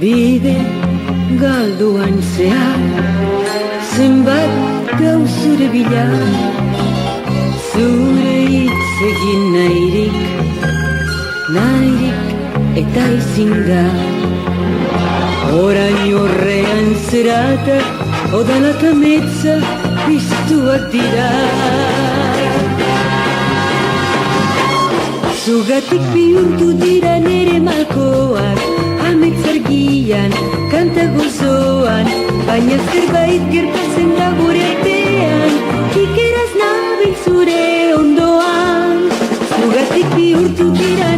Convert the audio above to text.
bide galduan zehar, zenbat gauzure bila, zure hitz egin nahirik eta ezin da. Orain horrean zerata, odan eta metza piztuak dira. Zugatik bihurtu dira nere malkoak, amets argian, kanta gozoan, baina zerbait gertatzen da gure artean, ikeraz nabil zure ondoan. Zugatik bihurtu dira